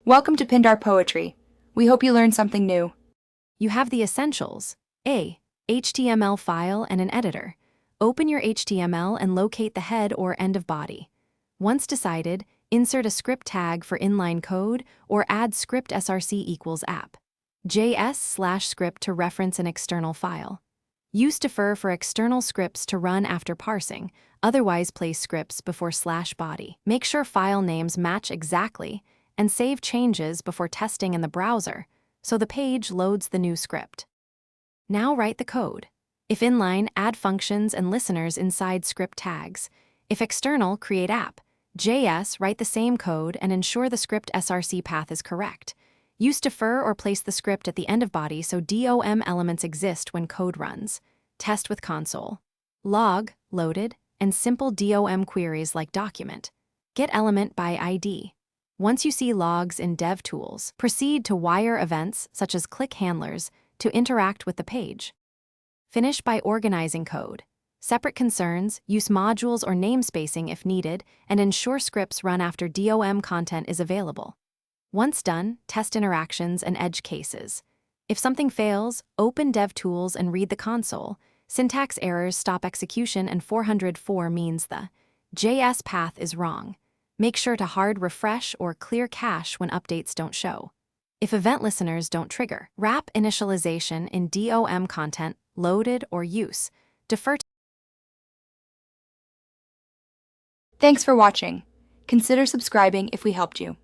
Welcome to Pindar Poetry. We hope you learned something new. You have the essentials. A. HTML file and an editor. Open your HTML and locate the head or end of body. Once decided, insert a script tag for inline code or add script src equals app. JS/script to reference an external file. Use defer for external scripts to run after parsing, otherwise place scripts before /body. Make sure file names match exactly and save changes before testing in the browser, so the page loads the new script. Now write the code. If inline, add functions and listeners inside script tags. If external, create app. JS, write the same code and ensure the script src path is correct. Use defer or place the script at the end of body so DOM elements exist when code runs. Test with console. Log, loaded, and simple DOM queries like document. Get element by ID. Once you see logs in DevTools, proceed to wire events such as click handlers to interact with the page. Finish by organizing code. Separate concerns, use modules or namespacing if needed, and ensure scripts run after DOM content is available. Once done, test interactions and edge cases. If something fails, open DevTools and read the console. Syntax errors stop execution and 404 means the JS path is wrong. Make sure to hard refresh or clear cache when updates don't show. If event listeners don't trigger, wrap initialization in DOM content, loaded or use. Defer. Thanks for watching. Consider subscribing if we helped you.